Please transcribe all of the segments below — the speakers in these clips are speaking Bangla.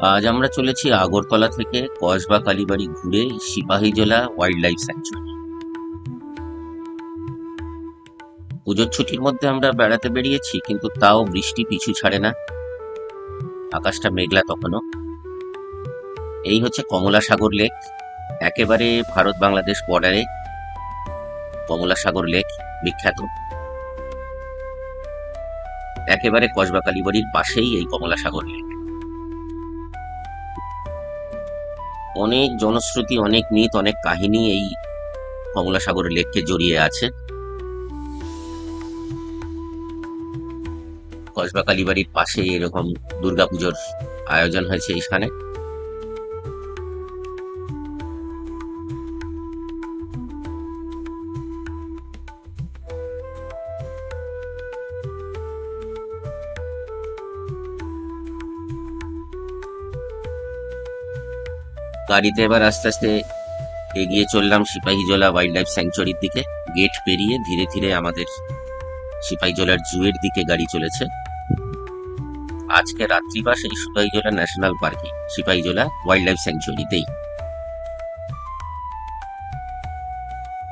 আজ আমরা চলেছি আগরতলা থেকে কসবা কালীবাড়ি ঘুরে সিপাহীজলা ওয়াইল্ড লাইফ স্যাংচুয়ারি। পুজোর ছুটির মধ্যে আমরা বেড়াতে বেরিয়েছি, কিন্তু তাও বৃষ্টি পিছু ছাড়ে না। আকাশটা মেঘলা তখনও। এই হচ্ছে কমলা সাগর লেক, একেবারে ভারত বাংলাদেশ বর্ডারে কমলা সাগর লেক বিখ্যাত। একেবারে কসবা কালীবাড়ির পাশেই এই কমলা সাগর লেক। অনেক জনশ্রুতি, অনেক মিথ, অনেক কাহিনী এই কমলা সাগর লেককে জড়িয়ে আছে। কসবা কালীবাড়ির পাশে এরকম দুর্গাপুজোর আয়োজন হয়েছে এখানে। গাড়িতে এবার আস্তে আস্তে এগিয়ে চললাম সিপাহীজলা ওয়াইল্ড লাইফ স্যাংচুয়ারির দিকে। গেট পেরিয়ে ধীরে ধীরে আমাদের সিপাহীজলার জুয়ের দিকে গাড়ি চলেছে। আজকে রাত্রিবাস এই সিপাহীজলা ন্যাশনাল পার্কে, সিপাহীজলা ওয়াইল্ড লাইফ স্যাংচুয়ারিতেই।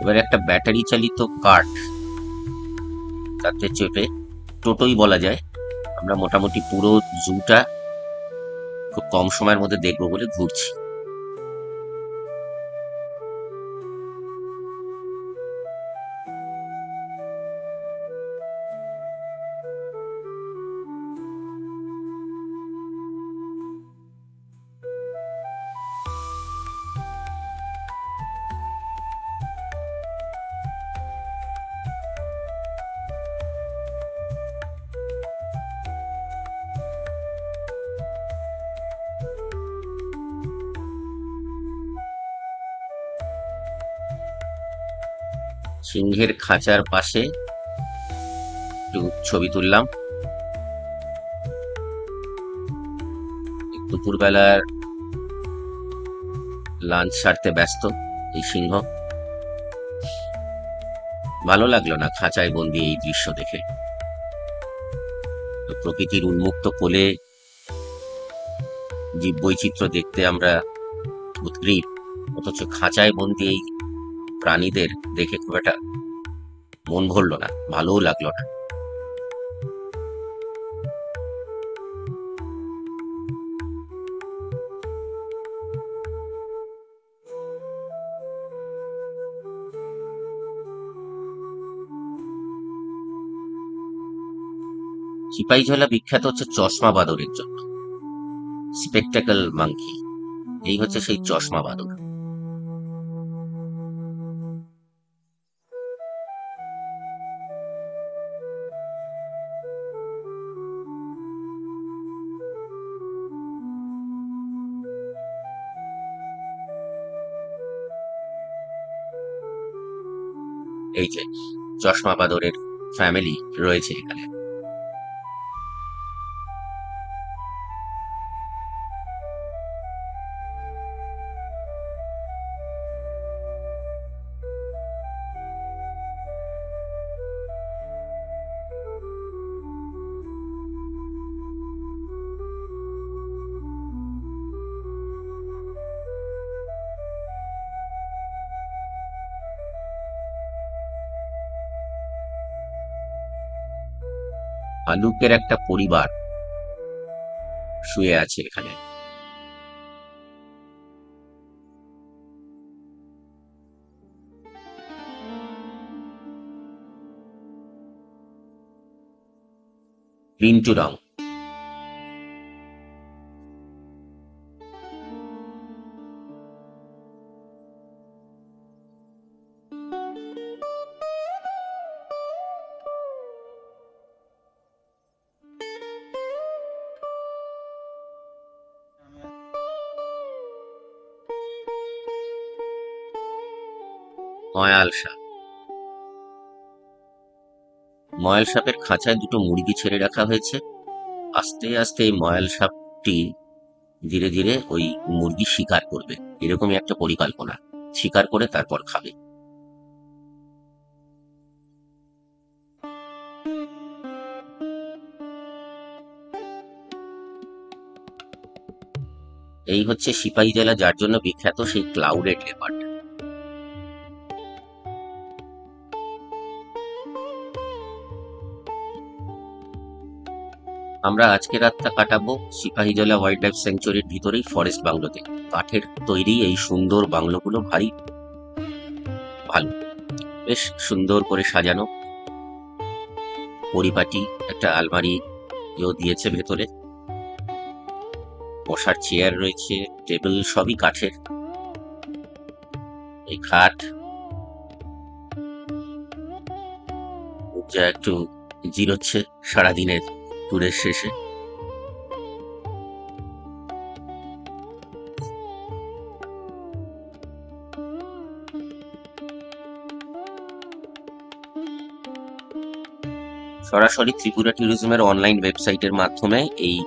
এবার একটা ব্যাটারি চালিত কার্ট, তাতে চেপে, টোটোই বলা যায়, আমরা মোটামুটি পুরো জুটা খুব কম সময়ের মধ্যে দেখবো বলে ঘুরছি। সিংহের খাঁচার পাশে একটু ছবি তুললাম। দুপুরবেলার লাঞ্চ সারতে ব্যস্ত এই সিংহ। ভালো লাগলো না খাঁচায় বন্দি এই দৃশ্য দেখে। তো প্রকৃতির উন্মুক্ত কোলে জীববৈচিত্র্য দেখতে আমরা উদগ্রীব, অথচ খাঁচায় বন্দি এই প্রাণীদের দেখে খুব একটা মন ভরলো না, ভালোও লাগলো না। সিপাহীজলা বিখ্যাত হচ্ছে চশমা বাঁদরের জন্য, স্পেকটাকল মাংকি। এই হচ্ছে সেই চশমা বাঁদর। এই যে চশমা বাঁদরের ফ্যামিলি রয়েছে এখানে। ভালুকের একটা পরিবার শুয়ে আছে এখানে। পিন্টু রং। ময়াল সাপ। ময়াল সাপের খাঁচায় দুটো মুরগি ছেড়ে রাখা হয়েছে। আস্তে আস্তে এই ময়াল সাপটি ধীরে ধীরে ওই মুরগি শিকার করবে, এরকমই একটা পরিকল্পনা। শিকার করে তারপর খাবে। এই হচ্ছে সিপাহী জেলা, যার জন্য বিখ্যাত, সেই ক্লাউডেড লেপার্ড। আমরা আজকে রাতটা কাটাবো সিপাহীজলা ওয়াইল্ড লাইফ স্যাংচুয়ারির ভিতরেই ফরেস্ট বাংলোতে। কাঠের তৈরি এই সুন্দর বাংলোগুলো ভারী ভালো, বেশ সুন্দর করে সাজানো, পরিপাটি। একটা আলমারি দিয়েছে ভেতরে, বসার চেয়ার রয়েছে, টেবিল, সবই কাঠের। এই খাট যা একটু জিরোচ্ছে সারাদিনের ট্যুরের শেষে। সরাসরি ত্রিপুরা ট্যুরিজমের অনলাইন ওয়েবসাইটের মাধ্যমে এই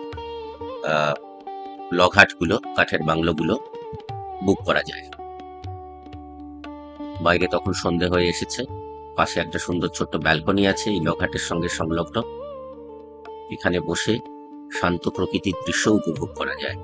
লঘাটগুলো, কাঠের বাংলোগুলো বুক করা যায়। বাইরে তখন সন্ধে হয়ে এসেছে, পাশে একটা সুন্দর ছোট্ট ব্যালকনি আছে এই লঘাটের সঙ্গে সংলগ্ন। এখানে বসে শান্ত প্রকৃতির দৃশ্য উপভোগ করা যায়।